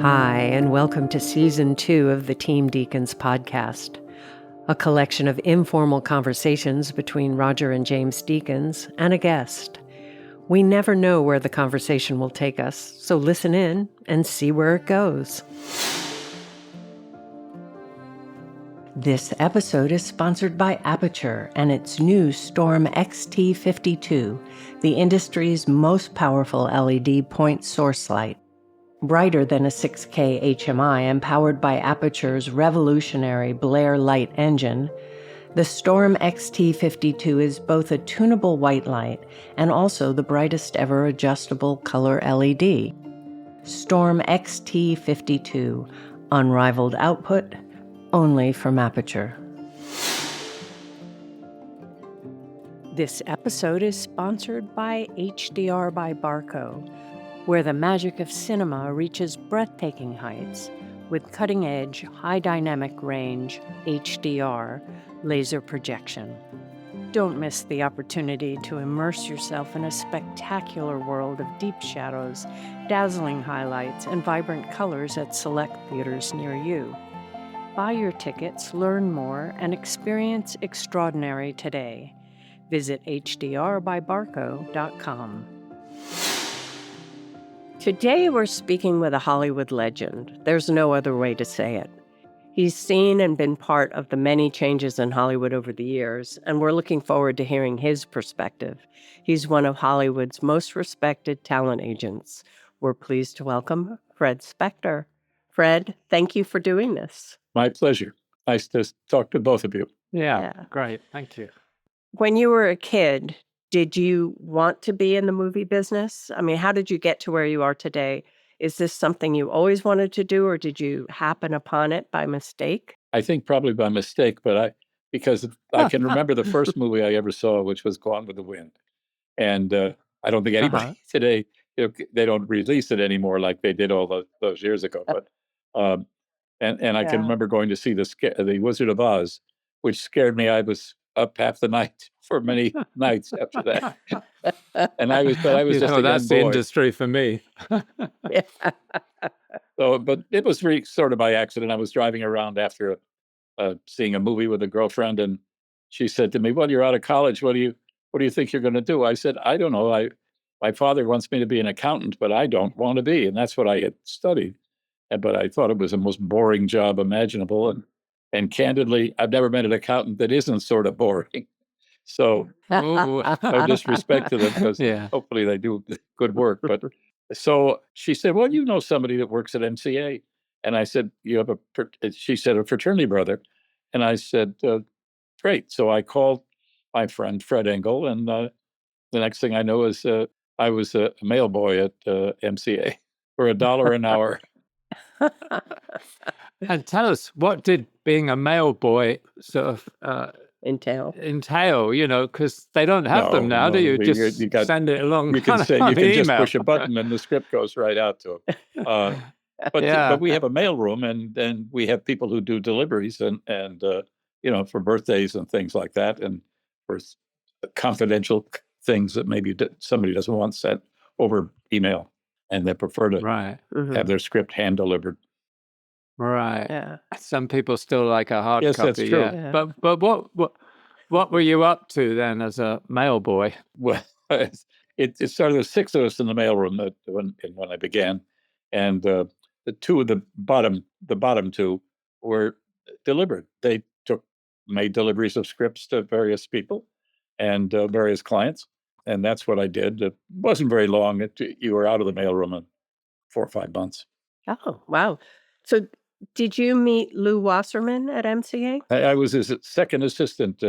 Hi, and welcome to Season 2 of the Team Deakins Podcast, a collection of informal conversations between Roger and James Deakins and a guest. We never know where the conversation will take us, so listen in and see where it goes. This episode is sponsored by Aperture and its new Storm XT52, the industry's most powerful LED point source light. Brighter than a 6K HMI and powered by Aperture's revolutionary Blair light engine, the Storm XT52 is both a tunable white light and also the brightest ever adjustable color LED. Storm XT52, unrivaled output, only from Aperture. This episode is sponsored by HDR by Barco, where the magic of cinema reaches breathtaking heights with cutting-edge, high-dynamic range, HDR, laser projection. Don't miss the opportunity to immerse yourself in a spectacular world of deep shadows, dazzling highlights, and vibrant colors at select theaters near you. Buy your tickets, learn more, and experience extraordinary today. Visit hdrbybarco.com. Today we're speaking with a Hollywood legend. There's no other way to say it. He's seen and been part of the many changes in Hollywood over the years, and we're looking forward to hearing his perspective. He's one of Hollywood's most respected talent agents. We're pleased to welcome Fred Specktor. Fred, thank you for doing this. My pleasure. Nice to talk to both of you. Yeah. Great. Thank you. When you were a kid, did you want to be in the movie business? I mean, how did you get to where you are today? Is this something you always wanted to do, or did you happen upon it by mistake? I think probably by mistake, because I can remember the first movie I ever saw, which was Gone with the Wind. And I don't think anybody today, they don't release it anymore like they did all those years ago. But I can remember going to see the Wizard of Oz, which scared me. I was up half the night for many nights after that. And I was just a young that's boy. the industry for me. So, but it was really sort of by accident. I was driving around after seeing a movie with a girlfriend, and she said to me, "Well, you're out of college. What do you think you're going to do?" I said, "I don't know. My father wants me to be an accountant, but I don't want to be." And that's what I had studied. But I thought it was the most boring job imaginable. And candidly, I've never met an accountant that isn't sort of boring. So no disrespect to them, because hopefully they do good work. But so she said, "Well, you know somebody that works at MCA." And I said, she said, "A fraternity brother." And I said, "Great." So I called my friend, Fred Engel. And the next thing I know is I was a mail boy at MCA for $1 an hour. And tell us, what did being a mail boy sort of entail? Because they don't have them now, do you? Just send it along. You can say, just push a button and the script goes right out to them. But we have a mailroom, and then we have people who do deliveries and for birthdays and things like that, and for confidential things that maybe somebody doesn't want sent over email, and they prefer to have their script hand delivered. Right. Yeah. Some people still like a hard yes, copy. That's true. Yeah. But what were you up to then as a mail boy? Well, it started with 6 of us in the mailroom when I began, and the bottom two were delivered. They made deliveries of scripts to various people and various clients, and that's what I did. It wasn't very long. You were out of the mailroom in 4 or 5 months. Oh, wow. So did you meet Lew Wasserman at MCA? I was his second assistant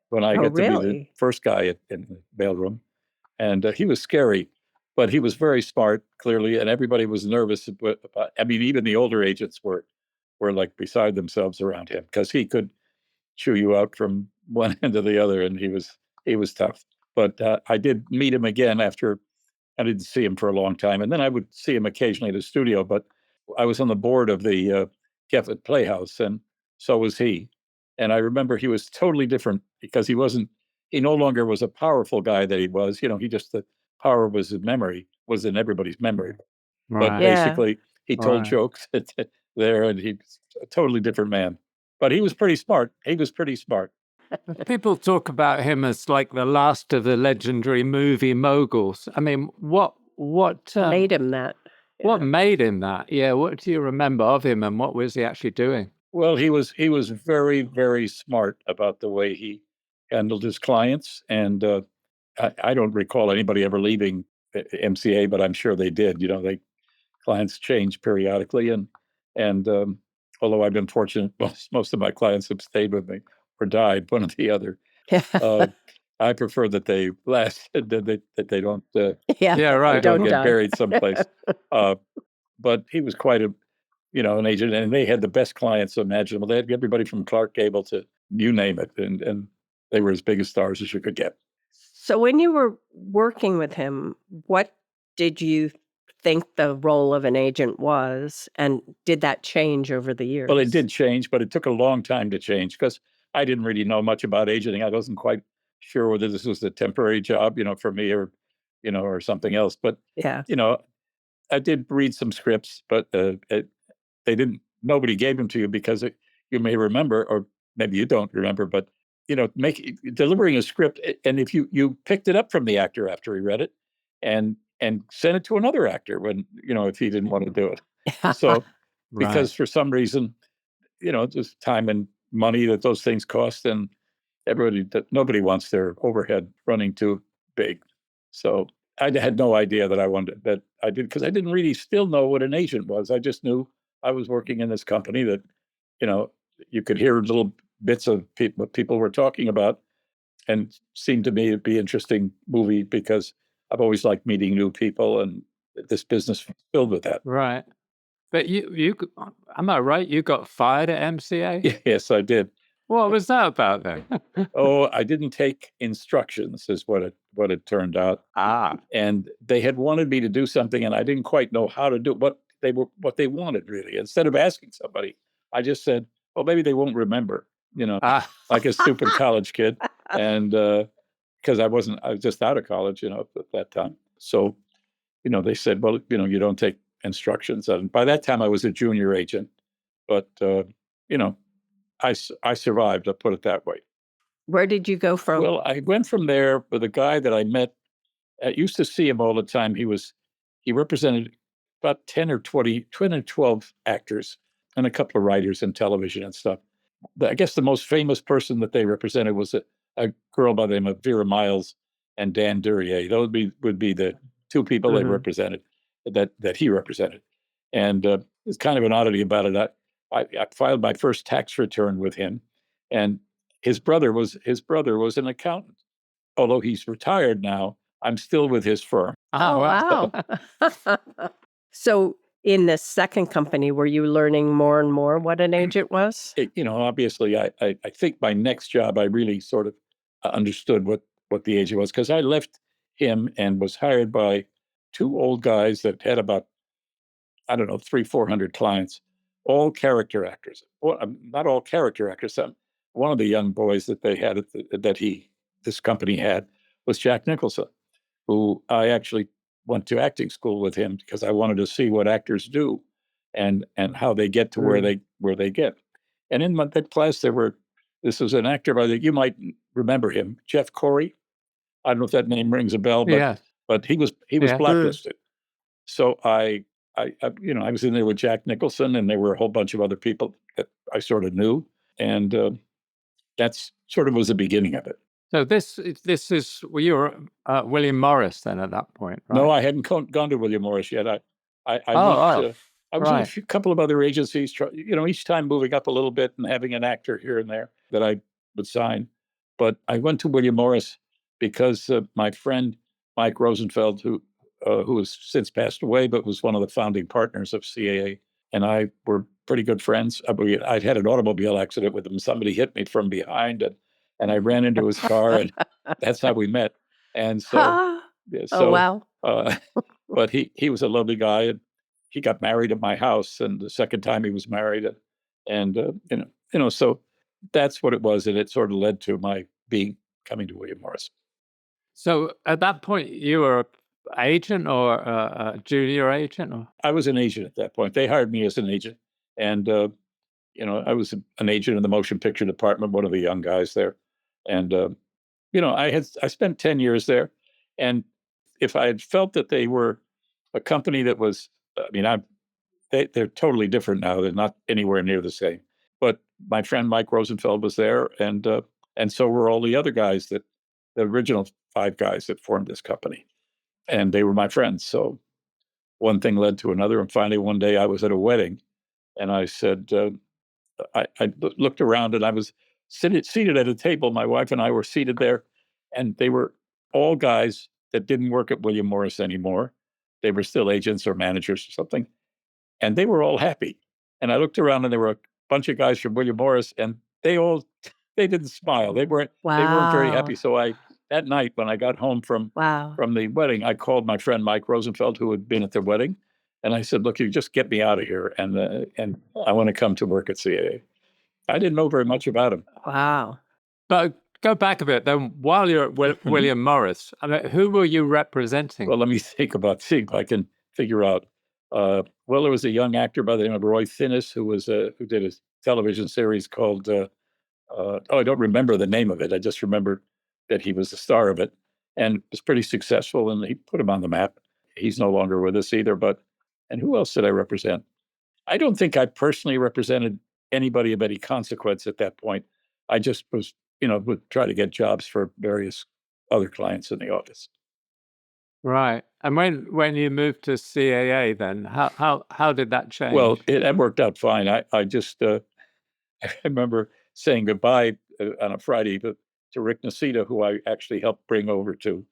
when I got to be the first guy in the mailroom. And he was scary, but he was very smart, clearly, and everybody was nervous. Even the older agents were like beside themselves around him, because he could chew you out from one end to the other, and he was tough. But I did meet him again after I didn't see him for a long time, and then I would see him occasionally at the studio. But I was on the board of the Geffen Playhouse, and so was he. And I remember he was totally different, because he no longer was a powerful guy that he was. The power was in everybody's memory. Right. But basically, he told jokes there, and he's a totally different man. But he was pretty smart. People talk about him as like the last of the legendary movie moguls. I mean, what made him that? What made him that? Yeah, what do you remember of him, and what was he actually doing? Well, he was very, very smart about the way he handled his clients, and I don't recall anybody ever leaving MCA, but I'm sure they did. Clients change periodically, and although I've been fortunate, most of my clients have stayed with me or died, one or the other. I prefer that they last, that they don't. Don't get buried someplace. But he was quite an agent, and they had the best clients imaginable. They had everybody from Clark Gable to you name it, and they were as big as stars as you could get. So when you were working with him, what did you think the role of an agent was, and did that change over the years? Well, it did change, but it took a long time to change because I didn't really know much about agenting. I wasn't quite sure whether this was a temporary job, for me or something else. But I did read some scripts, but nobody gave them to you because you may remember, or maybe you don't remember, but delivering a script, and if you picked it up from the actor after he read it, and sent it to another actor when if he didn't want to do it. So because for some reason, just time and money that those things cost, and nobody wants their overhead running too big. So I had no idea that I did, because I didn't really still know what an agent was. I just knew I was working in this company that, you could hear little bits of what people were talking about, and seemed to me to be interesting movie because I've always liked meeting new people, and this business filled with that. Right. But you am I right? You got fired at MCA? Yes, I did. What was that about then? I didn't take instructions, is what it turned out. And they had wanted me to do something, and I didn't quite know how to do what they wanted really. Instead of asking somebody, I just said, well, maybe they won't remember, like a stupid college kid. And because I was just out of college, at that time. So, they said, well, you don't take instructions. And by that time I was a junior agent, but I survived, I'll put it that way. Where did you go from? Well, I went from there with a guy that I met. I used to see him all the time. He represented about 10 or 12 actors and a couple of writers in television and stuff. I guess the most famous person that they represented was a girl by the name of Vera Miles and Dan Duryea. Those would be the two people they represented, that he represented. And it's kind of an oddity about it. I filed my first tax return with him, and his brother was an accountant. Although he's retired now, I'm still with his firm. Oh, wow. So in the second company, were you learning more and more what an agent was? Obviously, I think my next job, I really sort of understood what the agent was, because I left him and was hired by two old guys that had about, 300-400 clients, all character actors. Well, not all character actors. One of the young boys that they had this company had was Jack Nicholson, who I actually went to acting school with him because I wanted to see what actors do and how they get to where they get. And in that class, this was an actor you might remember him, Jeff Corey. I don't know if that name rings a bell, but he was blacklisted. So I was in there with Jack Nicholson, and there were a whole bunch of other people that I sort of knew, and that's sort of was the beginning of it. So this is, you were William Morris then at that point, right? No, I hadn't gone to William Morris yet. I was in a couple of other agencies, each time moving up a little bit and having an actor here and there that I would sign. But I went to William Morris because my friend Mike Rosenfeld, who has since passed away, but was one of the founding partners of CAA, and I were pretty good friends. I'd had an automobile accident with him. Somebody hit me from behind, and I ran into his car, and that's how we met. And so, oh, wow. But he was a lovely guy, and he got married at my house, and the second time he was married, and so that's what it was, and it sort of led to my coming to William Morris. So at that point, you were agent or a junior agent? Or? I was an agent at that point. They hired me as an agent. And, I was an agent in the motion picture department, one of the young guys there. And, I spent 10 years there. And if I had felt that they were a company that was, they're totally different now. They're not anywhere near the same. But my friend Mike Rosenfeld was there, and so were all the other guys the original 5 guys that formed this company, and they were my friends. So one thing led to another, and finally one day I was at a wedding, and I said, I looked around, and I was seated at a table. My wife and I were seated there, and they were all guys that didn't work at William Morris anymore. They were still agents or managers or something, and they were all happy. And I looked around, and there were a bunch of guys from William Morris, and they didn't smile. They weren't very happy. So that night when I got home from the wedding, I called my friend Mike Rosenfeld, who had been at the wedding, and I said, "Look, you just get me out of here, and I want to come to work at CAA." I didn't know very much about him. Wow. But go back a bit. Then, while you're at William Morris, who were you representing? Well, let me think about seeing if I can figure out. Well, there was a young actor by the name of Roy Finnis who did a television series called. I don't remember the name of it. I just remember that he was the star of it, and was pretty successful. And he put him on the map. He's no longer with us either. And who else did I represent? I don't think I personally represented anybody of any consequence at that point. I just was, would try to get jobs for various other clients in the office. Right. And when you moved to CAA, then how did that change? Well, it worked out fine. I just I remember saying goodbye on a Friday to Rick Nacita, who I actually helped bring over to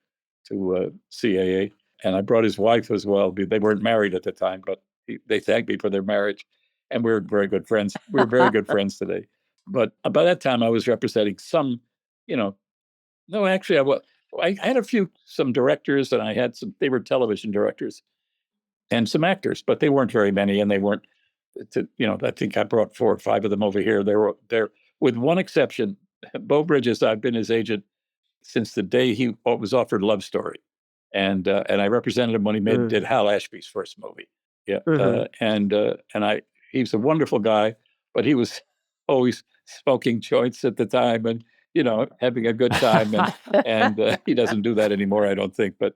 CAA, and I brought his wife as well. They weren't married at the time, but they thanked me for their marriage, and we're very good friends. We're very good friends today. But by that time, I was representing some, no, actually, I had some directors, and I had they were television directors, and some actors, but they weren't very many, and they weren't. I think I brought 4 or 5 of them over here. They were there, with one exception. Beau Bridges, I've been his agent since the day he was offered Love Story, and I represented him when he did Hal Ashby's first movie. Yeah, he's a wonderful guy, but he was always smoking joints at the time, and having a good time, and he doesn't do that anymore, I don't think. But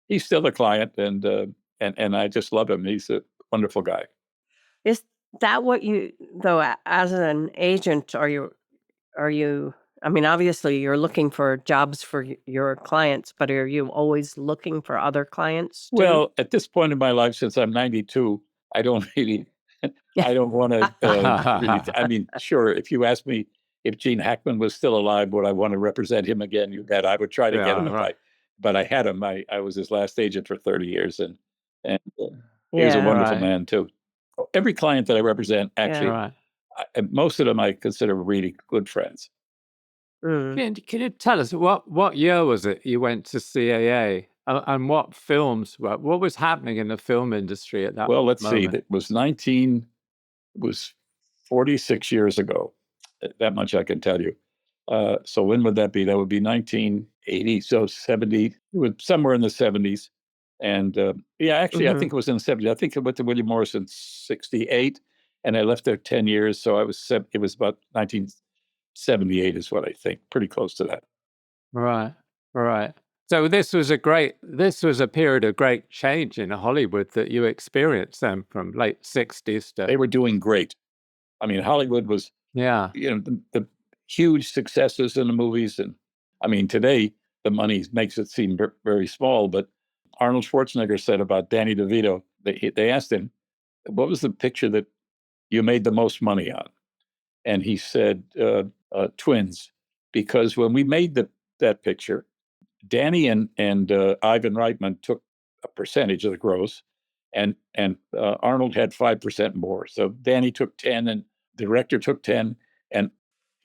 he's still a client, and I just love him. He's a wonderful guy. Is that what you, though, as an agent, are you, obviously you're looking for jobs for your clients, but are you always looking for other clients too? Well, at this point in my life, since I'm 92, I don't really, I don't want to, sure, if you ask me if Gene Hackman was still alive, would I want to represent him again? You bet. I would try to get him but I had him. I was his last agent for 30 years, and he was a wonderful man too. Every client that I represent, actually, most of them I consider really good friends. Can you tell us what year was it you went to CAA, and what films? What was happening in the film industry at that? Well, let's moment? see. It was 46 years ago. That much I can tell you. So when would that be? That would be 1980. So 70. It was somewhere in the 70s. And actually, I think it was in the 70s. I think I went to William Morris in 68, and I left there 10 years. So it was about 1978 is what I think. Pretty close to that. Right. So this was a period of great change in Hollywood that you experienced then, from late 60s to... They were doing great. Hollywood was, the huge successes in the movies. And today the money makes it seem very small, but Arnold Schwarzenegger said about Danny DeVito, they asked him, what was the picture that you made the most money on? And he said, Twins, because when we made that picture, Danny and Ivan Reitman took a percentage of the gross, and Arnold had 5% more. So Danny took 10, and the director took 10, and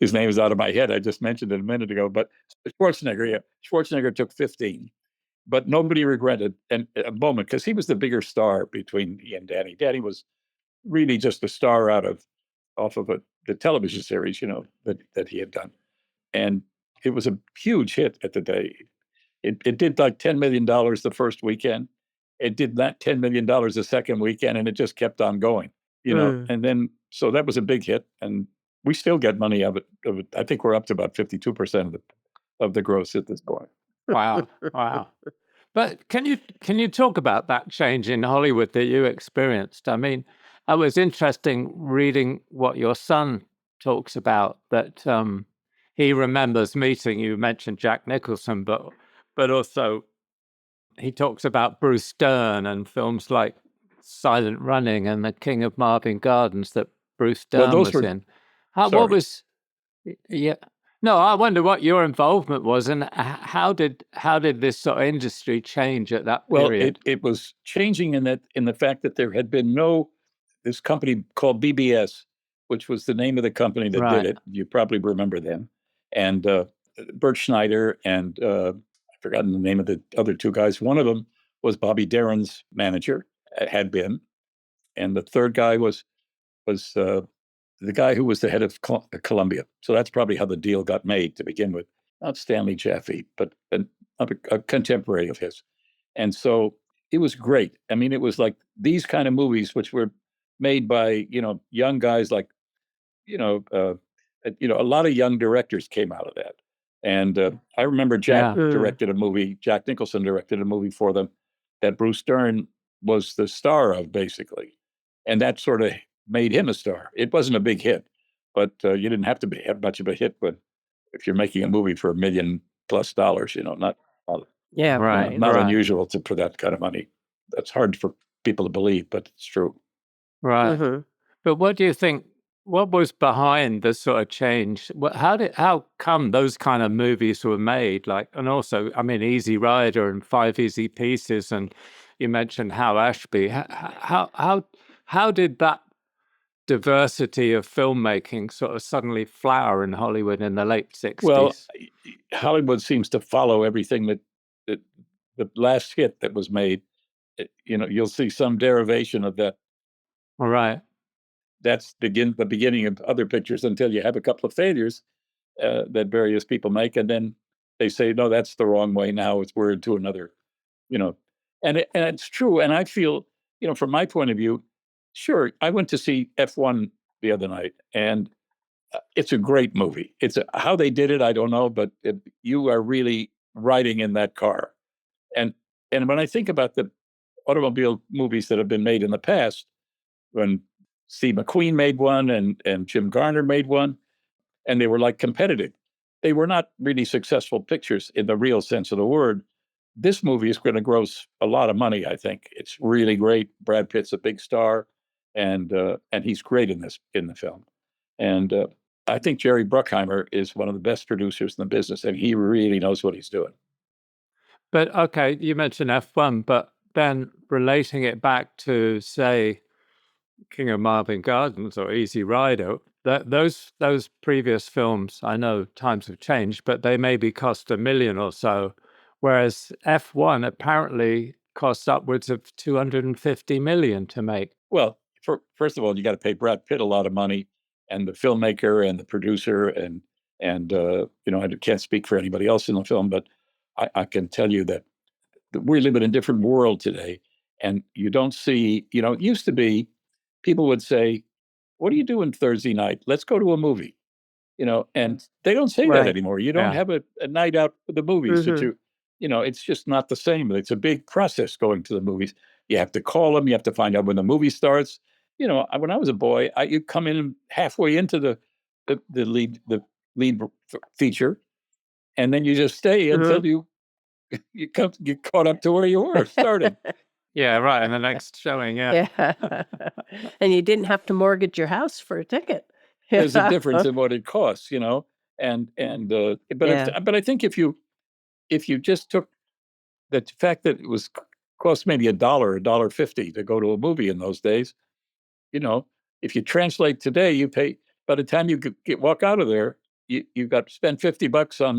his name is out of my head. I just mentioned it a minute ago, but Schwarzenegger took 15. But nobody regretted a moment, because he was the bigger star between he and Danny. Danny was really just a star off of the television series, that he had done. And it was a huge hit at the day. It did like $10 million the first weekend. It did not $10 million the second weekend, and it just kept on going, And then, so that was a big hit, and we still get money of it. I think we're up to about 52% of the gross at this point. Wow. But can you talk about that change in Hollywood that you experienced? I mean, it was interesting reading what your son talks about, that he remembers meeting, you mentioned Jack Nicholson, but also he talks about Bruce Dern and films like Silent Running and The King of Marvin Gardens that Bruce Dern was in. What was... Yeah. No, I wonder what your involvement was, and how did this sort of industry change at that period? Well, it was changing in the fact that there had been this company called BBS, which was the name of the company that did it. You probably remember them, and Bert Schneider and I've forgotten the name of the other two guys. One of them was Bobby Darin's manager, had been, and the third guy was the guy who was the head of Columbia. So that's probably how the deal got made to begin with. Not Stanley Jaffe, but a contemporary of his. And so it was great. I mean, it was like these kind of movies, which were made by, young guys like, a lot of young directors came out of that. And I remember Jack Nicholson directed a movie for them that Bruce Dern was the star of, basically. And that sort of made him a star. It wasn't a big hit, but you didn't have to have much of a hit. But if you're making a movie for $1 million+ not unusual for that kind of money. That's hard for people to believe, but it's true. Right. Mm-hmm. But what do you think? What was behind the sort of change? How come those kind of movies were made? And also, I mean, Easy Rider and Five Easy Pieces, and you mentioned Hal Ashby. How did that diversity of filmmaking sort of suddenly flower in Hollywood in the late 60s? Well, Hollywood seems to follow everything that the last hit that was made. You'll see some derivation of that. All right. That's the beginning of other pictures until you have a couple of failures that various people make, and then they say, no, that's the wrong way. Now we're into another, and it's true. And I feel, from my point of view, sure, I went to see F1 the other night, and it's a great movie. How they did it, I don't know, but you are really riding in that car. And when I think about the automobile movies that have been made in the past, when Steve McQueen made one and Jim Garner made one, and they were like competitive. They were not really successful pictures in the real sense of the word. This movie is going to gross a lot of money, I think. It's really great. Brad Pitt's a big star, and he's great in the film. And I think Jerry Bruckheimer is one of the best producers in the business, and he really knows what he's doing. But okay, you mentioned F1, but then relating it back to, say, King of Marvin Gardens or Easy Rider, those previous films, I know times have changed, but they maybe cost $1 million or so, whereas F1 apparently costs upwards of $250 million to make. Well, first of all, you got to pay Brad Pitt a lot of money, and the filmmaker and the producer, and I can't speak for anybody else in the film, but I can tell you that we live in a different world today, and you don't see, it used to be, people would say, what are you doing Thursday night? Let's go to a movie, and they don't say that anymore. You don't have a night out for the movies. Mm-hmm. It's just not the same. It's a big process going to the movies. You have to call them. You have to find out when the movie starts. When I was a boy, you come in halfway into the lead feature, and then you just stay until you get caught up to where you were starting. Yeah, right. And the next showing, Yeah. And you didn't have to mortgage your house for a ticket. There's a difference in what it costs, but I think if you just took the fact that it cost maybe $1.50 to go to a movie in those days, if you translate today, you pay, by the time you walk out of there, you got to spend $50 on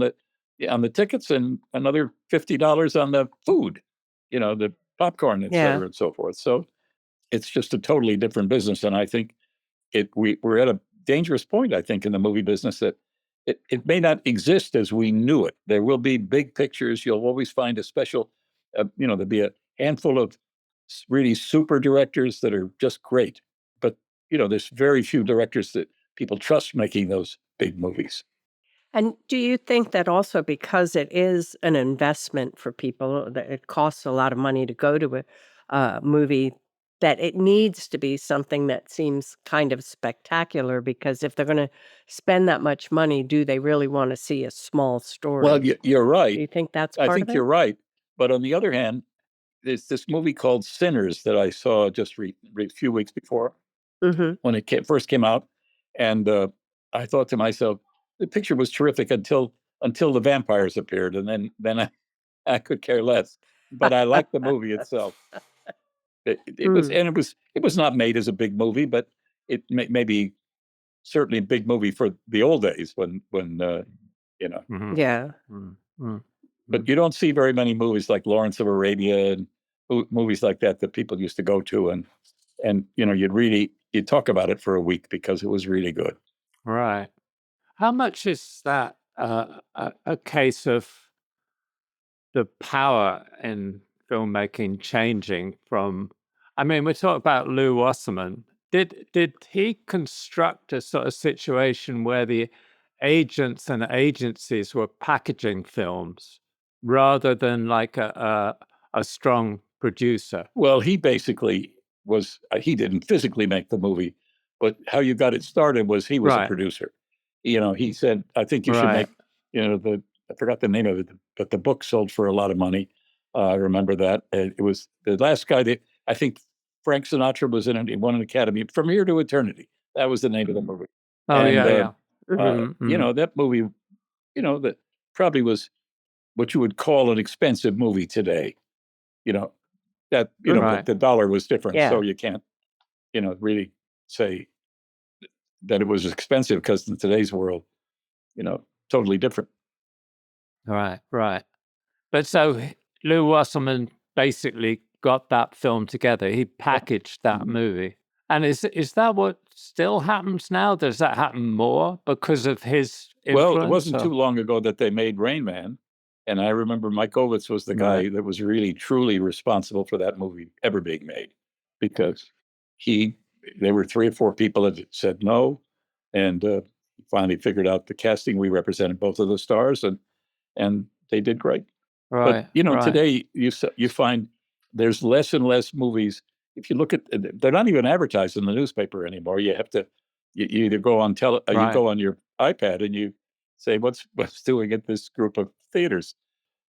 the tickets and another $50 on the food, the popcorn, et cetera, and so forth. So it's just a totally different business. And I think we're at a dangerous point, I think, in the movie business, that it may not exist as we knew it. There will be big pictures. You'll always find a special, there'll be a handful of really super directors that are just great. But, there's very few directors that people trust making those big movies. And do you think that also because it is an investment for people, that it costs a lot of money to go to a movie, that it needs to be something that seems kind of spectacular? Because if they're going to spend that much money, do they really want to see a small story? Well, you're right. Do you think that's I part think of you're it? right. But on the other hand, there's this movie called Sinners that I saw just a few weeks before Mm-hmm. when it first came out, and I thought to myself, the picture was terrific until the vampires appeared, and then I could care less. But I liked the movie itself. It was, Mm. and it was not made as a big movie, but it maybe certainly a big movie for the old days when Mhm. Yeah. Mm, mm, But you don't see very many movies like Lawrence of Arabia and movies like that people used to go to, and you'd talk about it for a week because it was really good. Right. How much is that a case of the power in filmmaking changing from? I mean, we talk about Lew Wasserman. Did he construct a sort of situation where the agents and agencies were packaging films rather than like a strong producer? Well, he basically was. He didn't physically make the movie, but how you got it started was he was a Right. producer. He said, "I think you should Right. make." I forgot the name of it, but the book sold for a lot of money. I remember that. It was the last guy that I think Frank Sinatra was in it. He won an Academy. From Here to Eternity. That was the name of the movie. Oh And yeah, yeah. that movie, that probably was what you would call an expensive movie today. You know, but Right. the dollar was different, Yeah. so you can't, really say that it was expensive because in today's world, totally different. Right. Right. But so Lew Wasserman basically got that film together. He packaged that Mhm. movie. And is that what still happens now? Does that happen more because of his Well, it influence? wasn't too long ago that they made Rain Man, and I remember Mike Ovitz was the Right. guy that was really truly responsible for that movie ever being made, because there were 3 or 4 people that said no, and finally figured out the casting. We represented both of the stars, and they did great. But Right. Right. today you find there's less and less movies. If you look at, they're not even advertised in the newspaper anymore. You have to, you either go on you Right. go on your iPad and you say what's doing at this group of theaters,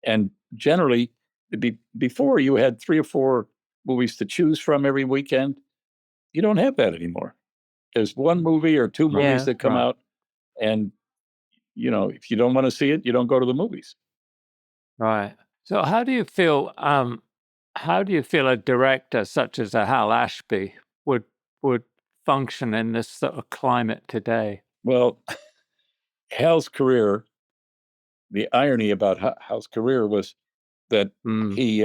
and generally, before you had 3 or 4 movies to choose from every weekend. You don't have that anymore. There's 1 movie or 2 movies Yeah. that come Right. out, and if you don't want to see it, you don't go to the movies. Right. So how do you feel a director such as a Hal Ashby would function in this sort of climate today? Well, Hal's career, the irony about Hal's career was that Mm. he,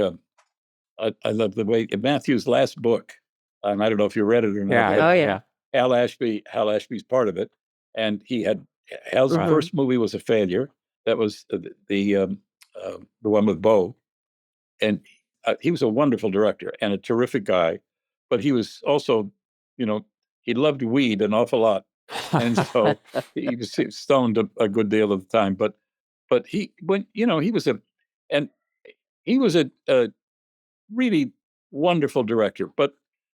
I love the way Matthew's last book. I don't know if you read it or not. Yeah. Had Oh, Yeah. yeah. Hal Ashby's part of it, and Hal's Right. first movie was a failure. That was the one with Bo, and he was a wonderful director and a terrific guy, but he was also, he loved weed an awful lot, and so he was stoned a good deal of the time. But he was and he was a really wonderful director. But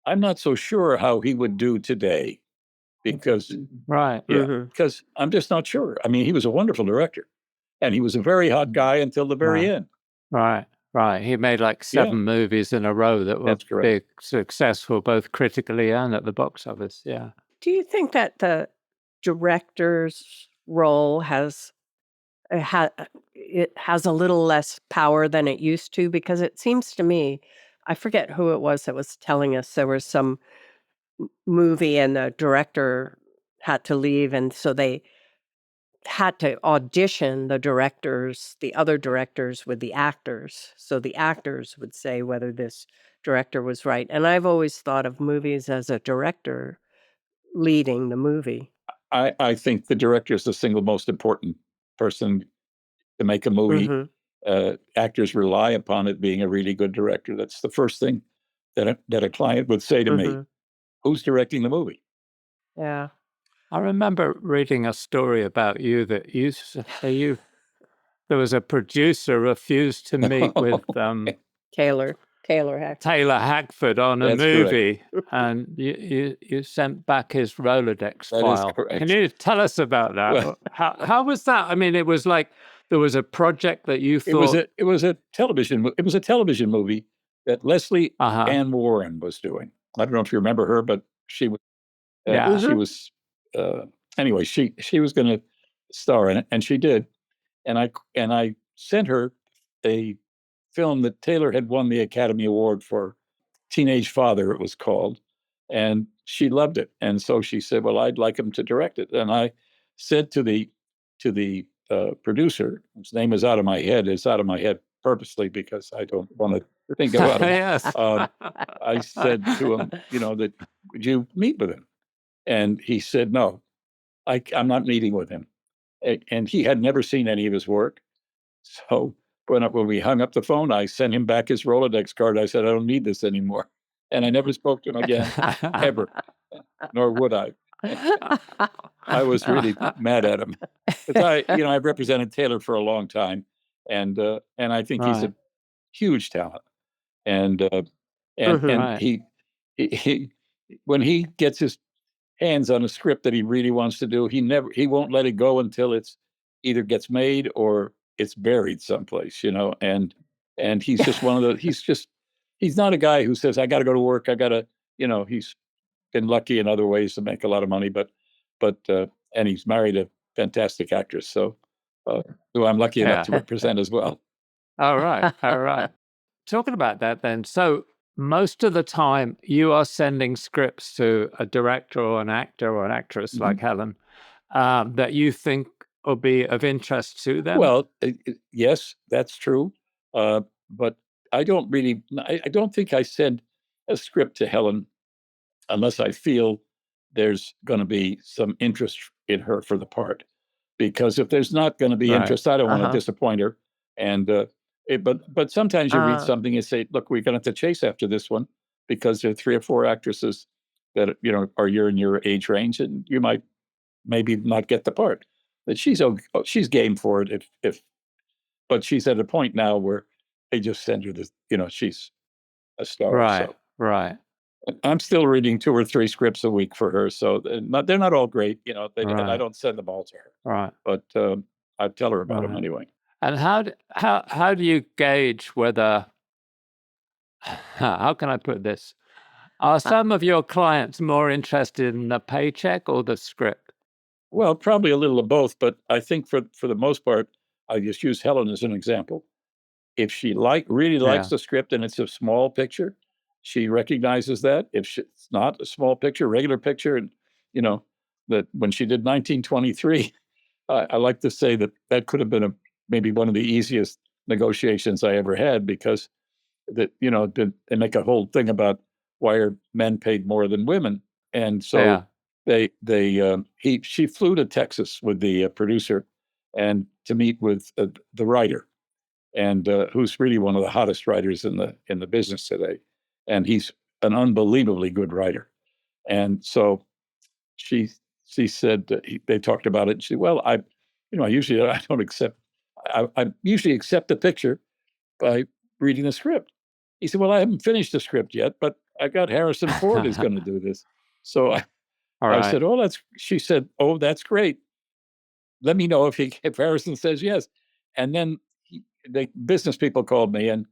I'm not so sure how he would do today, because Right. Mm-hmm. because I'm just not sure. I mean, he was a wonderful director, and he was a very hot guy until the very Right. end. Right. Right. He made like Yeah, 7 movies in a row that were that's correct. big, successful, both critically and at the box office. Yeah. Do you think that the director's role it has a little less power than it used to? Because it seems to me, I forget who it was that was telling us there was some movie and the director had to leave, and so they had to audition the other directors with the actors. So the actors would say whether this director was right. And I've always thought of movies as a director leading the movie. I think the director is the single most important person to make a movie. Mm-hmm. Actors rely upon it being a really good director. That's the first thing that a client would say to me. Mm-hmm. Who's directing the movie? Yeah. I remember reading a story about you that there was a producer refused to meet with Taylor Hack. Taylor Hackford on a That's correct. movie, and you sent back his Rolodex That is file. correct. Can you tell us about that? Well- how was that? I mean, it was like there was a project that you thought It was a television movie that Leslie Uh-huh. Ann Warren was doing. I don't know if you remember her, but she was Yeah. she was anyway, she was going to star in it, and she did. And I sent her a film that Taylor had won the Academy Award for. Teenage Father, it was called, and she loved it. And so she said, "Well, I'd like him to direct it." And I said to the producer, whose name is out of my head. It's out of my head purposely because I don't want to think about it. Yes. I said to him, that would you meet with him? And he said, "No, I'm not meeting with him." And he had never seen any of his work. So when we hung up the phone, I sent him back his Rolodex card. I said, "I don't need this anymore." And I never spoke to him again, ever, nor would I. I was really mad at him. Because I've represented Taylor for a long time, and I think he's a Right. huge talent. And Mhm. and Right. he when he gets his hands on a script that he really wants to do, he won't let it go until it's either gets made or it's buried someplace, and he's just one of the he's not a guy who says, "I got to go to work, I got to," he's been lucky in other ways to make a lot of money, but and he's married a fantastic actress, so who I'm lucky enough to Yeah. represent as well. All right. All right. Talking about that then, so most of the time you are sending scripts to a director or an actor or an actress Mhm. like Helen that you think will be of interest to them? Well, yes, that's true. But I don't really, I don't think I send a script to Helen unless I feel there's going to be some interest in her for the part. Because if there's not going to be Right. interest, I don't want to Uh-huh. disappoint her. And but sometimes you read Uh. something and say, "Look, we're going to have to chase after this one because there are 3 or 4 actresses that are in your age range, and you might maybe not get the part." But she's game for it but she's at a point now where they just send her this, she's a star. Right. So Right. I'm still reading 2 or 3 scripts a week for her. So they're not all great, and I Right. don't send them all to her, Right. but I tell her about them Right. anyway. And how do you gauge whether how can I put this? Are some of your clients more interested in the paycheck or the script? Well, probably a little of both, but I think for the most part, I just use Helen as an example. If she really likes Yeah. the script and it's a small picture, she recognizes that. If it's not a small picture, regular picture, and that when she did 1923, I like to say that could have been maybe one of the easiest negotiations I ever had because they make a whole thing about why are men paid more than women, and so Yeah. she flew to Texas with the producer and to meet with the writer, and who's really one of the hottest writers in the business today, and he's an unbelievably good writer. And so she said they talked about it. And she said, "Well, I usually I don't accept. I usually accept the picture by reading the script." He said, "Well, I haven't finished the script yet, but I got Harrison Ford is going to do this." So All I right. said, "Oh, She said, "Oh, that's great. Let me know if Harrison says yes." And then the business people called me, and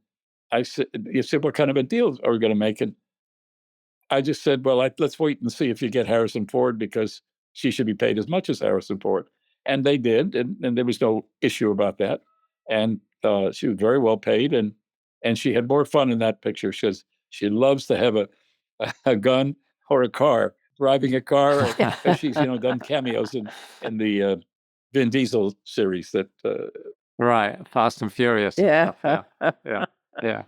I said, "You said what kind of a deal are we going to make?" And I just said, "Well, let's wait and see if you get Harrison Ford because she should be paid as much as Harrison Ford." And they did, and there was no issue about that. And she was very well paid, and she had more fun in that picture because she loves to have a gun or a car, driving a car, because she's done cameos in the Vin Diesel series that. Right. Fast and Furious. And Yeah. stuff. Yeah. Yeah.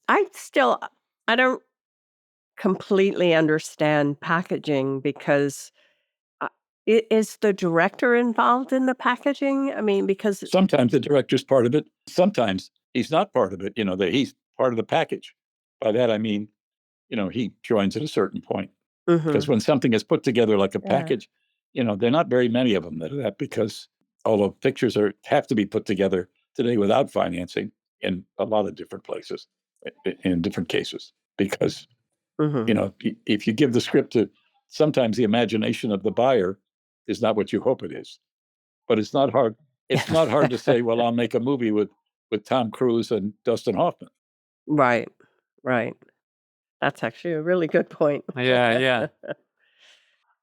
I don't completely understand packaging because Is the director involved in the packaging? I mean, because Sometimes the director's part of it. Sometimes he's not part of it. He's part of the package. By that I mean, he joins at a certain point. Because when something is put together like a package, there are not very many of them that are that, because although pictures have to be put together today without financing in a lot of different places, in different cases, because if you give the script to, sometimes the imagination of the buyer is not what you hope it is. But it's not hard. It's not hard to say, well, I'll make a movie with Tom Cruise and Dustin Hoffman. Right. That's actually a really good point. Yeah.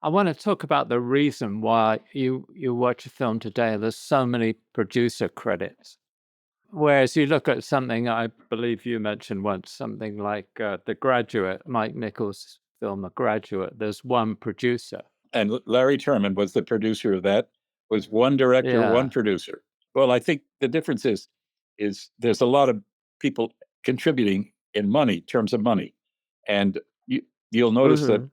I want to talk about the reason why you watch a film today. There's so many producer credits. Whereas you look at something, I believe you mentioned once, something like The Graduate, Mike Nichols' film, The Graduate. There's one producer. And Larry Terman was the producer of that. Was one director, one producer. Well, I think the difference is there's a lot of people contributing in terms of money, and you'll notice that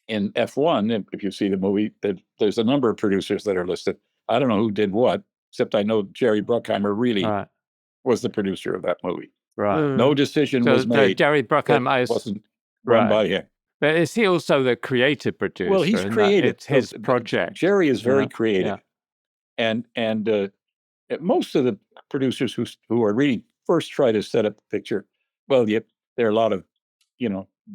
in F1, if you see the movie, that there's a number of producers that are listed. I don't know who did what, except I know Jerry Bruckheimer really was the producer of that movie. Right. No decision was made. Jerry Bruckheimer wasn't run by him. But is he also the creative producer? Well, he's creative. It's his project. Jerry is very creative, and most of the producers who are really first try to set up the picture. Well, there are a lot of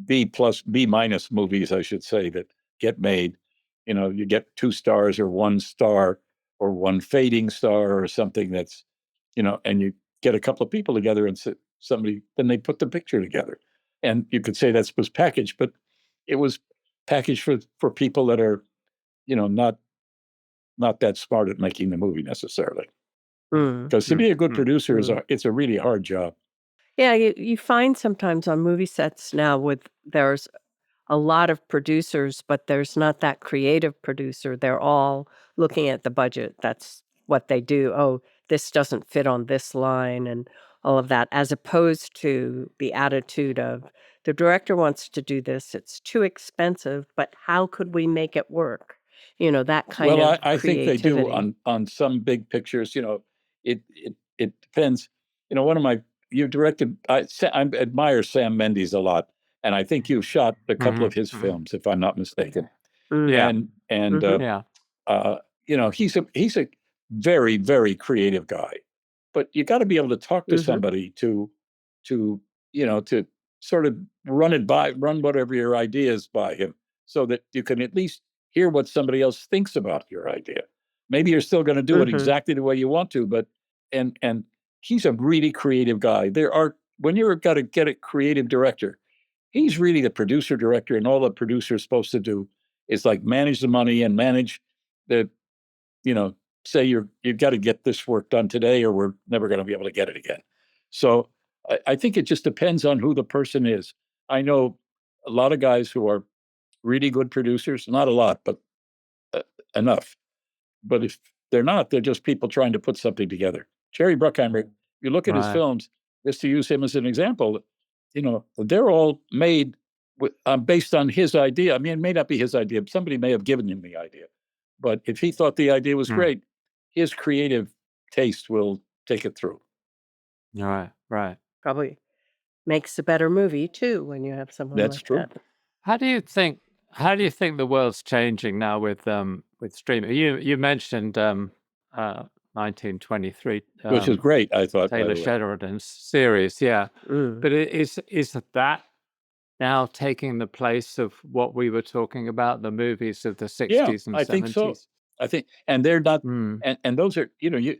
B+, B- movies, I should say, that get made. You get 2 stars or 1 star or 1 fading star or something that's, and you get a couple of people together and then they put the picture together. And you could say that was packaged, but it was packaged for people that are, not that smart at making the movie necessarily. Because to be a good producer it's a really hard job. Yeah, you find sometimes on movie sets now there's a lot of producers, but there's not that creative producer. They're all looking at the budget. That's what they do. Oh, this doesn't fit on this line and all of that, as opposed to the attitude of the director wants to do this. It's too expensive, but how could we make it work? That kind of Well, I think they do creativity. on some big pictures. It depends. One of my you directed. I admire Sam Mendes a lot, and I think you've shot a couple of his films, if I'm not mistaken. Yeah. And he's a very, very creative guy, but you got to be able to talk to somebody to sort of run whatever your ideas by him, so that you can at least hear what somebody else thinks about your idea. Maybe you're still going to do it exactly the way you want to, but and he's a really creative guy. When you've got to get a creative director, he's really the producer director, and all the producer is supposed to do is like manage the money and manage the, say you've got to get this work done today, or we're never going to be able to get it again. So I think it just depends on who the person is. I know a lot of guys who are really good producers, not a lot, but enough. But if they're not, they're just people trying to put something together. Jerry Bruckheimer, you look at his films, just to use him as an example, they're all made based on his idea. I mean, it may not be his idea, but somebody may have given him the idea. But if he thought the idea was great, his creative taste will take it through. Right. Probably makes a better movie too when you have someone That's like true. that. How do you think the world's changing now with streaming? You mentioned 1923, Which is great, I thought. Taylor Sheridan's series, But is that now taking the place of what we were talking about, the movies of the 60s and 70s? I think so. And they're not, and those are, you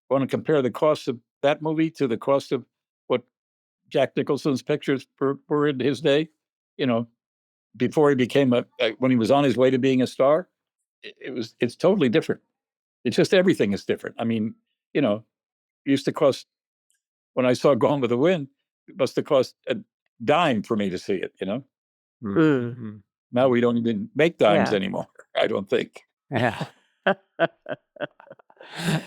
want to compare the cost of that movie to the cost of what Jack Nicholson's pictures were in his day, before he became when he was on his way to being a star. It's totally different. It's just everything is different. I mean, it used to cost, when I saw Gone with the Wind, it must have cost a dime for me to see it, Now we don't even make dimes anymore, I don't think. Yeah.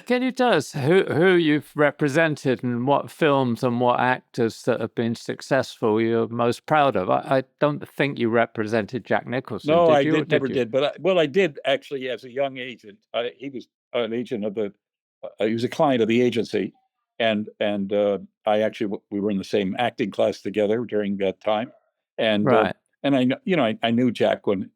Can you tell us who you've represented and what films and what actors that have been successful you're most proud of? I don't think you represented Jack Nicholson. No, did I you? did, never did. But I did actually as a young agent. He was an agent of the. He was a client of the agency, and I actually we were in the same acting class together during that time, and Right. and I knew Jack when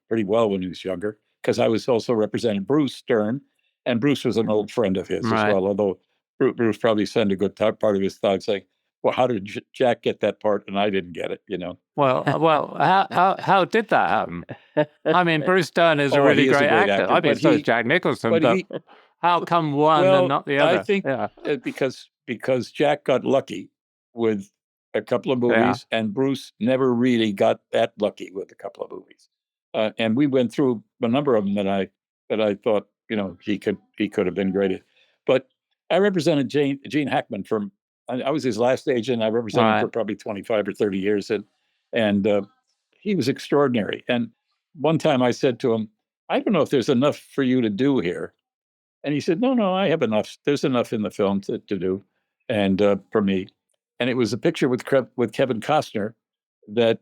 pretty well when he was younger because I was also representing Bruce Stern, and Bruce was an old friend of his as Right. well. Although Bruce probably sent a good part of his thoughts saying, "Well, how did Jack get that part and I didn't get it?" Well, how did that happen? I mean, Bruce Stern is a Oh, really he is a great great actor. actor, I mean, but so is he, Jack Nicholson, but but he, how come one and well, not the I other? think Yeah. because Jack got lucky with a couple of Yeah. movies, and Bruce never really got that lucky with a couple of movies. And we went through a number of them that I thought he could have been great at. But I represented Gene Hackman from. I was his last agent. I represented him for Right. probably 25 or 30 years, and he was extraordinary. And one time I said to him, "I don't know if there's enough for you to do here." And he said, "No, I have enough. There's enough in the film to do, and for me." And it was a picture with Kevin Costner that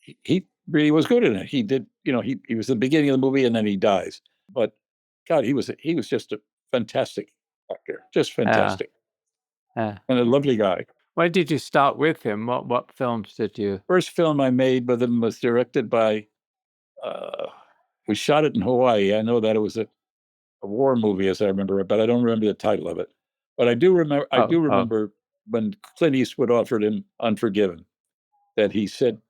he really was good in it. He did, he was the beginning of the movie, and then he dies. But God, he was just a fantastic actor, just fantastic, Yeah. and a lovely guy. When did you start with him? What films did you? First film I made with him was directed by. We shot it in Hawaii. I know that it was a war movie, as I remember it, but I don't remember the title of it. But I do remember. I do remember when Clint Eastwood offered him Unforgiven, that he said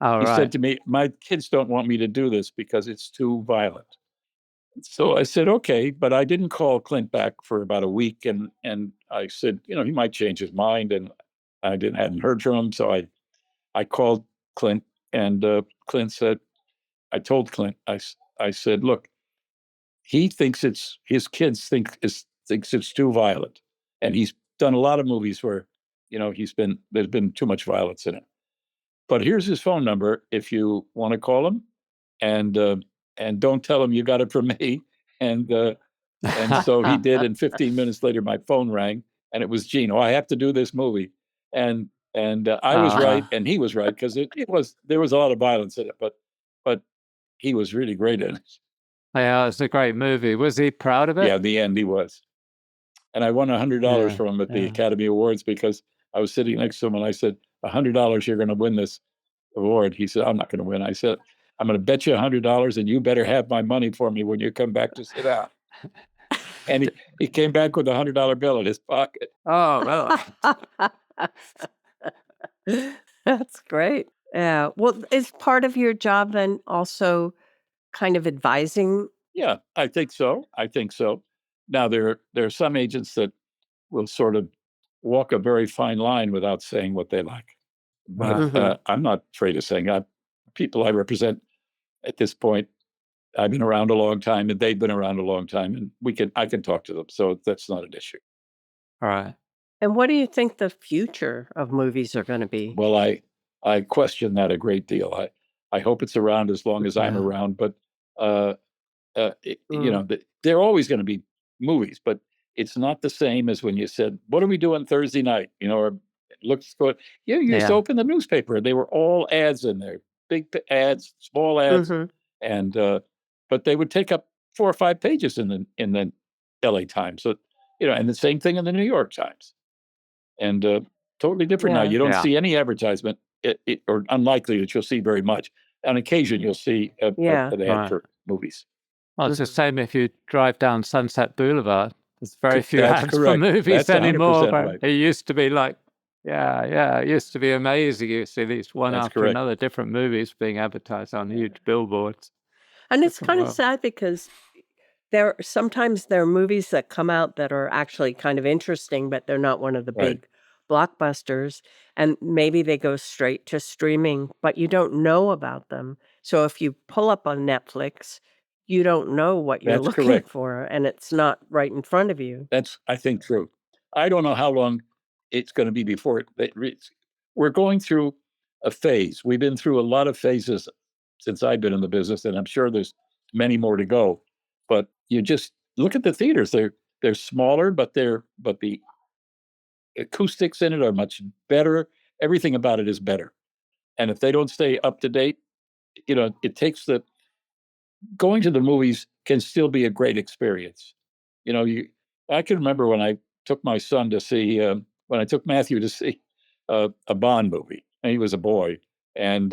Right. to me, "My kids don't want me to do this because it's too violent." So I said, "Okay," but I didn't call Clint back for about a week, and I said, he might change his mind, and I hadn't heard from him, so I called Clint, and Clint said, I told Clint, I said, "Look, he thinks his kids thinks it's too violent, and he's done a lot of movies where there's been too much violence in it. But here's his phone number if you want to call him, and don't tell him you got it from me." And so he did, and 15 minutes later my phone rang, and it was Gene. "Oh, I have to do this movie," and I was right, and he was right because there was a lot of violence in it, but he was really great in it. Yeah, it's a great movie. Was he proud of it? Yeah, in the end he was. And I won $100 from him at the Academy Awards because I was sitting next to him and I said, $100, you're going to win this award. He said, "I'm not going to win." I said, "I'm going to bet you $100 and you better have my money for me when you come back to sit down." And he came back with a $100 bill in his pocket. Oh, well. That's great. Yeah. Well, is part of your job then also kind of advising? Yeah, I think so. Now, there are some agents that will sort of walk a very fine line without saying what they like. But I'm not afraid of saying people I represent at this point, I've been around a long time and they've been around a long time, and I can talk to them. So that's not an issue. all right. And what do you think the future of movies are going to be? Well, I question that a great deal. I hope it's around as long as I'm Yeah. around, but there are always going to be movies, but it's not the same as when you said, "What are we doing Thursday night?" Or looks good. You used to open the newspaper. They were all ads in there, big ads, small ads, and but they would take up 4 or 5 pages in the L.A. Times. So and the same thing in the New York Times, and totally different now. Yeah. You don't see any advertisement, or unlikely that you'll see very much. On occasion, you'll see an ad Right. for movies. Well, it's the same if you drive down Sunset Boulevard. There's very few That's ads for correct. movies That's anymore. 100% But right. it used to be like, it used to be amazing. You see these one That's after correct. another different movies being advertised on huge billboards. And it's Different kind of world. sad because sometimes there are movies that come out that are actually kind of interesting, but they're not one of the Right. big blockbusters. And maybe they go straight to streaming, but you don't know about them. So if you pull up on Netflix, you don't know what you're That's looking correct. for, and it's not right in front of you. That's, I think, true. I don't know how long it's going to be before we're going through a phase. We've been through a lot of phases since I've been in the business, and I'm sure there's many more to go. But look at the theaters. They're smaller, but the acoustics in it are much better. Everything about it is better. And if they don't stay up to date, it takes going to the movies can still be a great experience. I can remember when I took my son to see, when I took Matthew to see a Bond movie. And he was a boy, and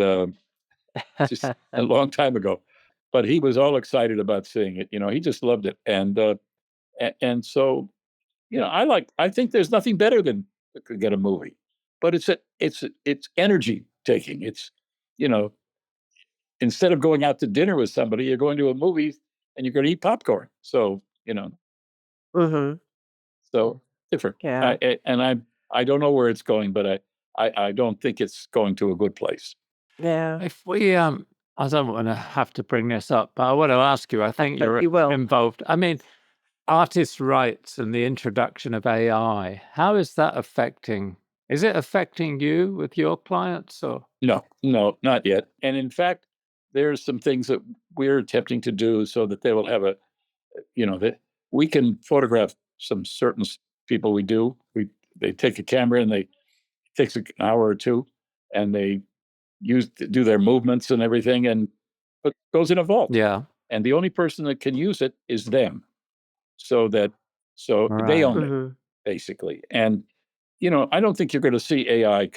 just a long time ago. But he was all excited about seeing it. He just loved it, and so I think there's nothing better than to get a movie, but it's energy taking. It's you know instead of going out to dinner with somebody, you're going to a movie and you're going to eat popcorn. So Mm-hmm. so different. Yeah. I don't know where it's going, but I don't think it's going to a good place. Yeah. If we, I don't want to have to bring this up, but I want to ask you, I think But you're you will. involved. I mean, artists' rights and the introduction of AI, how is that affecting? Is it affecting you with your clients or? No, not yet. And in fact, there's some things that we're attempting to do so that they will have that we can photograph some certain people we do. They take a camera and it takes an hour or two, and they do their movements and everything, and it goes in a vault. Yeah. And the only person that can use it is them. So they Right. own it, Mm-hmm. basically. And I don't think you're going to see AI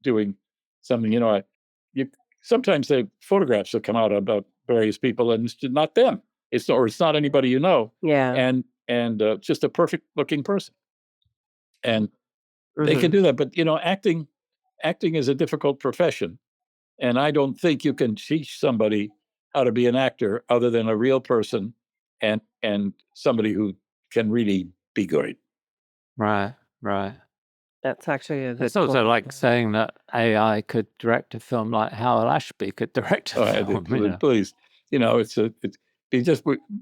doing something. Sometimes the photographs will come out about various people, and it's not them. It's not anybody you know. Yeah. And just a perfect looking person. And they Mm-hmm. can do that. But acting is a difficult profession, and I don't think you can teach somebody how to be an actor other than a real person and somebody who can really be good. Right. That's actually a good It's also point. like saying that AI could direct a film like Howell Ashby could direct a film. Please,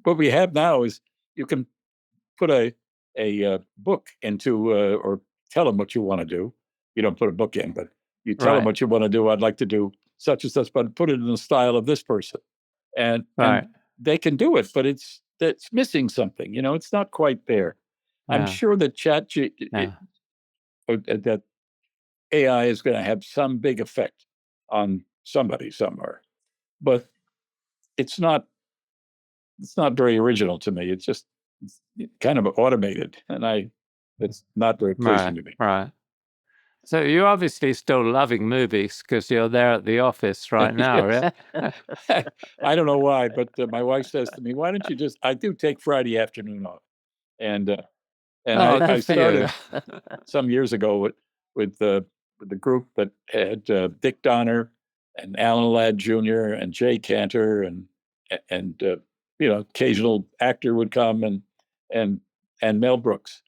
what we have now is you can put a book into or tell them what you want to do. You don't put a book in, but you tell them Right. what you want to do. I'd like to do such and such, but put it in the style of this person, and they can do it, but it's missing something. It's not quite there. I'm sure that that AI is going to have some big effect on somebody somewhere, but it's not very original to me. It's just kind of automated, and it's not very pleasing to me. Right. So you're obviously still loving movies because you're there at the office right now, right? I don't know why, but my wife says to me, "Why don't you just?" I do take Friday afternoon off, and I started some years ago with the group that had Dick Donner and Alan Ladd Jr. and Jay Cantor and occasional actor would come and Mel Brooks.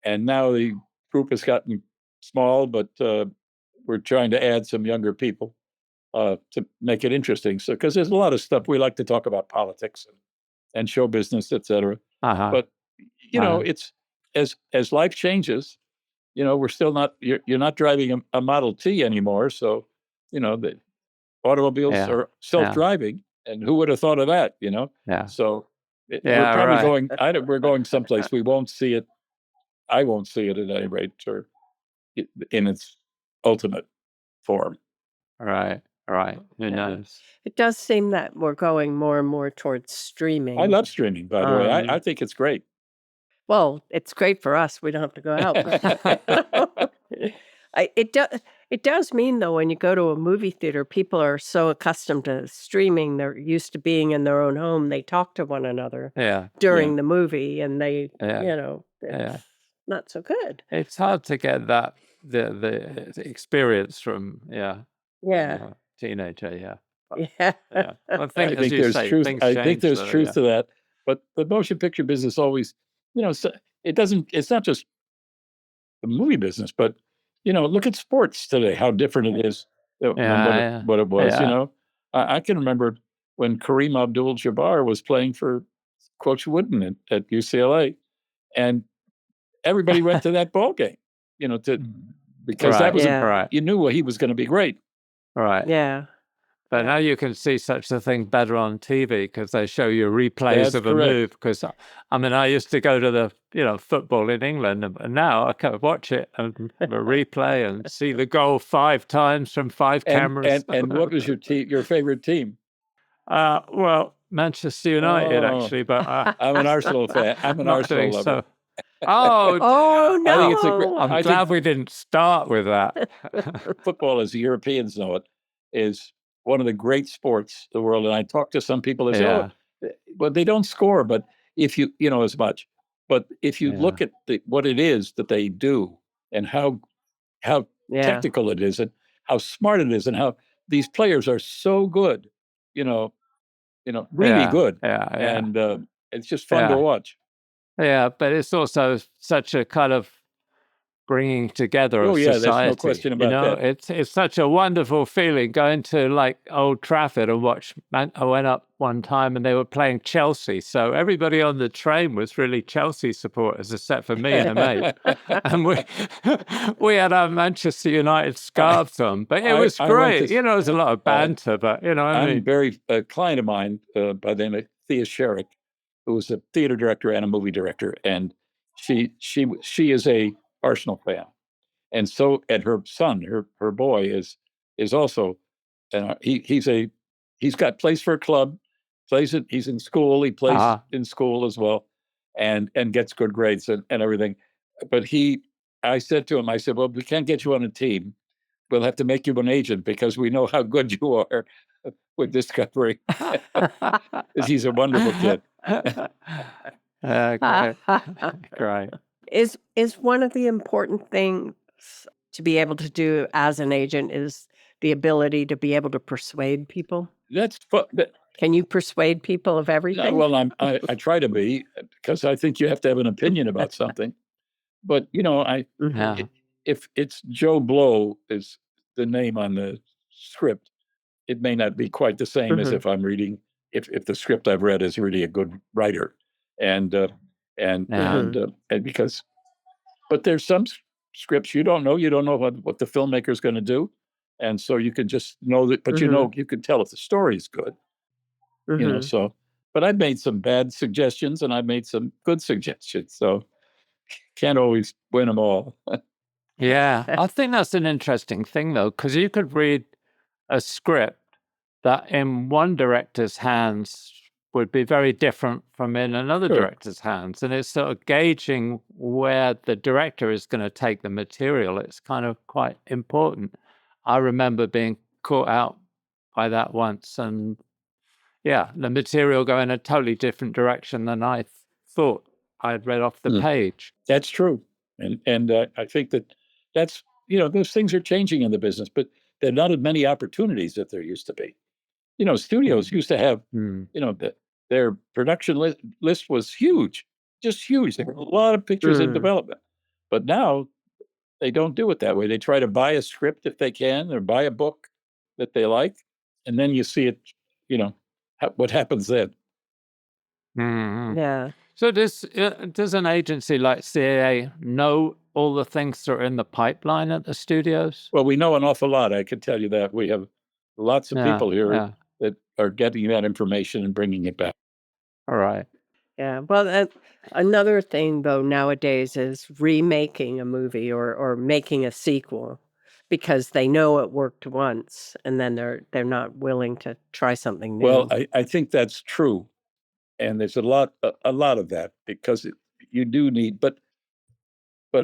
And now the group has gotten small, but we're trying to add some younger people to make it interesting. So, because there's a lot of stuff we like to talk about, politics and show business, et cetera. But it's as life changes, we're still not. You're not driving a Model T anymore, so the automobiles are self-driving, and who would have thought of that? So we're probably going. We're going someplace we won't see it. I won't see it at any rate, or in its ultimate form. Right. Who knows? It does seem that we're going more and more towards streaming. I love streaming, by the way. I think it's great. Well, it's great for us. We don't have to go out. It does mean, though, when you go to a movie theater, people are so accustomed to streaming. They're used to being in their own home. They talk to one another during the movie, and they, it's not so good. It's hard to get that the experience from teenager. I think there's truth. I think there's truth to that. But the motion picture business always, it's not just the movie business, but look at sports today, how different it is than what it was. I can remember when Kareem Abdul-Jabbar was playing for Coach Wooden at UCLA, and everybody went to that ball game, because that was you knew he was going to be great. Right. Yeah. But now you can see such a thing better on TV because they show you replays That's of a correct. move. Because I mean, I used to go to the football in England, and now I can watch it and a replay and see the goal 5 times from 5 cameras. And what was your favorite team? Well, Manchester United actually, but I'm an Arsenal fan. I'm an Arsenal lover. So. Oh no! I think it's a great. I'm glad we didn't start with that. Football, as the Europeans know it, is one of the great sports in the world. And I talk to some people that say, well, they don't score, but if you as much. But if you look at what it is that they do and how technical it is and how smart it is and how these players are so good, really good. And it's just fun to watch. Yeah, but it's also such a kind of bringing together of society. There's no question about that. It's such a wonderful feeling going to like Old Trafford and watch. I went up one time and they were playing Chelsea, so everybody on the train was really Chelsea supporters, except for me and a mate. And we had our Manchester United scarves on, but it was great. There was a lot of banter, but I'm very a client of mine by the name of Thea Sherrick, who was a theater director and a movie director, and she is a Arsenal fan, and so her son, her boy is also, he's plays for a club, he's in school, he plays in school as well, and gets good grades and everything. But I said to him, well, we can't get you on a team. We'll have to make you an agent because we know how good you are with discovery. He's a wonderful kid. Great. Is one of the important things to be able to do as an agent is the ability to be able to persuade people? That's fun. Can you persuade people of everything? Well, I try to be, because I think you have to have an opinion about something. But if it's Joe Blow is the name on the script, it may not be quite the same as if I'm reading. If the script I've read is really a good writer, and because, but there's some scripts you don't know what the filmmaker's going to do, and so you can just know that, but you can tell if the story is good, So, but I've made some bad suggestions and I've made some good suggestions, so can't always win them all. Yeah, I think that's an interesting thing though, because you could read a script that in one director's hands would be very different from in another director's hands. And it's sort of gauging where the director is going to take the material. It's kind of quite important. I remember being caught out by that once, and the material going a totally different direction than I thought I'd read off the page. That's true. And I think that's, those things are changing in the business, but there are not as many opportunities that there used to be. Studios used to have, their production list was huge, just huge. There were a lot of pictures in development. But now they don't do it that way. They try to buy a script if they can, or buy a book that they like, and then you see it, what happens then. Mm-hmm. Yeah. So does an agency like CAA know all the things that are in the pipeline at the studios? Well, we know an awful lot. I can tell you that. We have lots of people here that are getting that information and bringing it back. All right. Yeah. Well, another thing, though, nowadays is remaking a movie or making a sequel because they know it worked once and then they're not willing to try something new. Well, I think that's true. And there's a lot of that, because you do need, but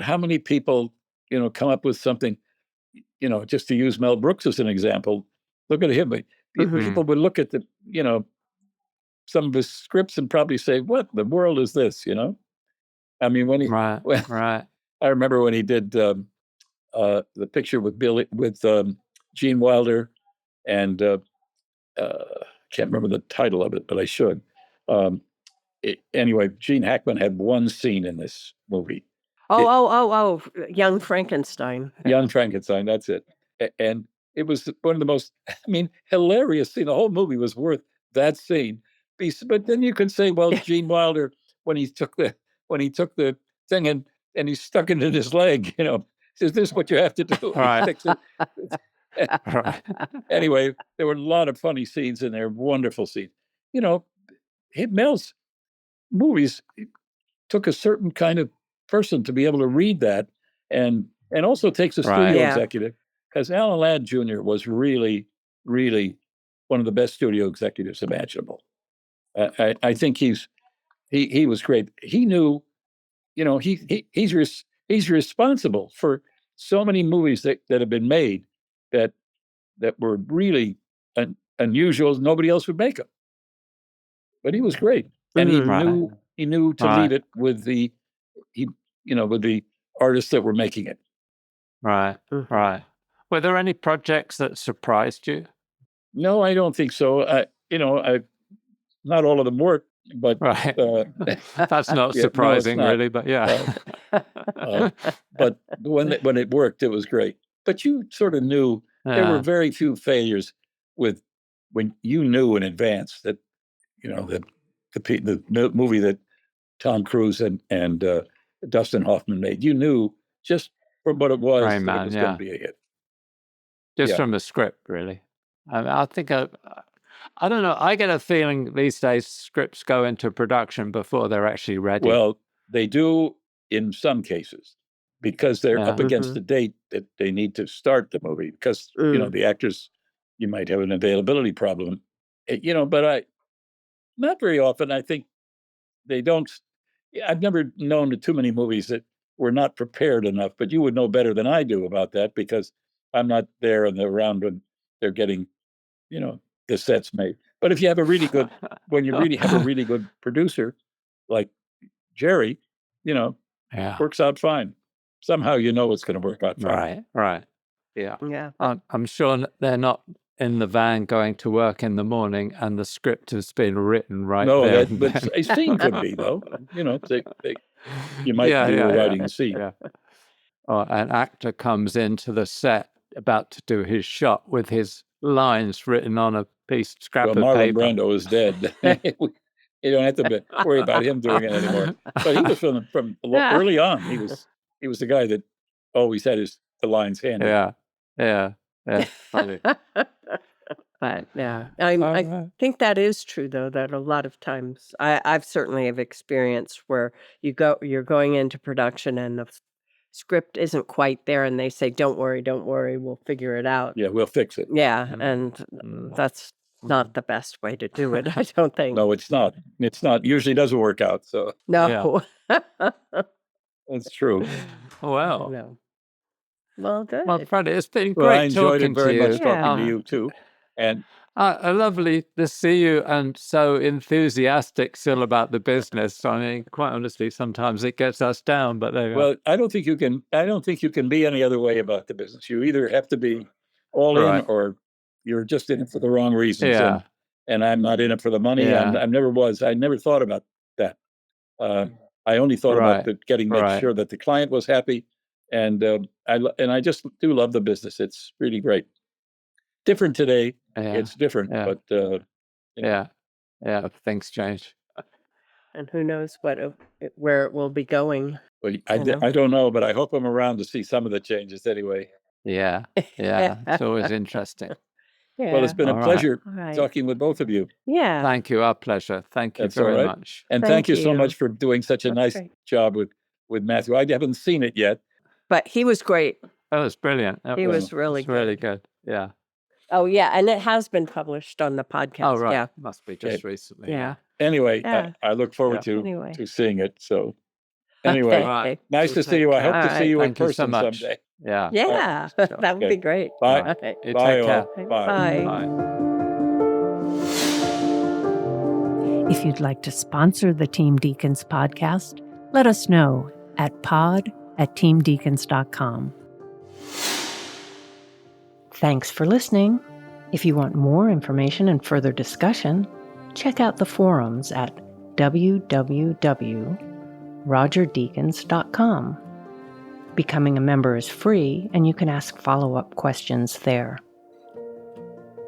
how many people, come up with something, just to use Mel Brooks as an example, look at him. People would look at some of his scripts and probably say, what the world is this, I mean, when he, right. I remember when he did the picture with Gene Wilder, and can't remember the title of it, but I should. Anyway, Gene Hackman had one scene in this movie. Young Frankenstein. Young Frankenstein, that's it. And it was one of the most, hilarious scene. The whole movie was worth that scene. But then you can say, well, Gene Wilder, when he took the thing and he stuck it in his leg, is this what you have to do? Right. Fix it. Right. Anyway, there were a lot of funny scenes in there, wonderful scenes. You know, Mel's movies took a certain kind of person to be able to read that, and also takes a Right. studio Yeah. executive, because Alan Ladd Jr. was really, really one of the best studio executives imaginable. I think he was great. He knew, you know, he's responsible for so many movies that have been made that were really unusual. Nobody else would make them, but he was great, and Mhm. he knew to leave it with the with the artists that were making it. Right. Mhm. Right. Were there any projects that surprised you? No, I don't think so. Not all of them worked, but Right. That's not yeah, no, it's surprising, not. really, but yeah. But when it worked, it was great. But you sort of knew there were Yeah. very few failures when you knew in advance that the movie that Tom Cruise and Dustin Hoffman made. You knew just from what it was Rain that it Man, was yeah. going to be a hit. Just Yeah. from the script, really. I think I don't know. I get a feeling these days scripts go into production before they're actually ready. Well, they do in some cases because they're up Yeah. against Mhm. the date that they need to start the movie, because Mm. the actors, you might have an availability problem, but not very often. I think they don't. I've never known too many movies that were not prepared enough, but you would know better than I do about that, because I'm not there and around when they're getting, the sets made. But if you have when you really have a really good producer like Jerry, Yeah. works out fine. Somehow it's going to work out fine. Right. Right. Yeah. Yeah. I'm sure they're not in the van going to work in the morning and the script has been written right No, there. but a scene could be, though. You might Yeah, be yeah, writing a scene. Yeah. Or an actor comes into the set about to do his shot with his lines written on a scrap Well, of Marlon paper. Brando is dead. You don't have to worry about him doing it anymore. But he was from early on. He was the guy that always had the lines handy. Yeah, yeah, yeah. Funny. But yeah, I think that is true, though, that a lot of times I've certainly have experienced where you're going into production and the script isn't quite there, and they say, "Don't worry, we'll figure it out." Yeah, we'll fix it. Yeah, Mm. and Mm. that's not the best way to do it, I don't think. No, it's not. It's not. Usually doesn't work out. So No. that's true. Well, No. Well, well, good. Freddie, it's been Well, I great enjoyed it talking very to you. much talking Yeah. to you too. And Lovely to see you and so enthusiastic still about the business. I mean, quite honestly, sometimes it gets us down, but there you well, I don't think you can be any other way about the business. You either have to be all in, Right. or you're just in it for the wrong reasons. Yeah. And I'm not in it for the money. Yeah. I never was. I never thought about that. I only thought about Right. make sure that the client was happy. And I just do love the business. It's really great. Different today. Yeah. It's different, Yeah. but Yeah. Yeah. Things change. And who knows where it will be going. well, I know. I don't know, but I hope I'm around to see some of the changes anyway. Yeah. Yeah. It's always interesting. Yeah. Well, it's been All a right. pleasure All right. talking with both of you. Yeah. Thank you. Our pleasure. Thank you That's all very right. much. And Thank thank you so you. much for doing such a That's nice great. job with Matthew. I haven't seen it yet. But he was great. That was brilliant. That He was really good. really good. Yeah. Oh, yeah. And it has been published on the podcast. Oh, right. Yeah. Must be just recently. Yeah. Anyway, Yeah. I look forward Anyway. to seeing it. So anyway, Right. nice to see you. I hope All to right. see you in Thank you so person much. someday. Yeah. Yeah. That would Okay. be great. Bye. All right. You Bye, take care. all. Bye. Bye. Bye. If you'd like to sponsor the Team Deakins podcast, let us know at pod@teamdeakins.com. Thanks for listening. If you want more information and further discussion, check out the forums at www.rogerdeakins.com. Becoming a member is free, and you can ask follow-up questions there.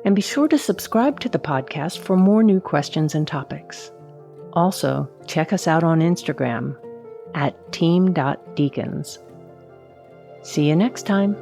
And be sure to subscribe to the podcast for more new questions and topics. Also, check us out on Instagram at team.deakins. See you next time.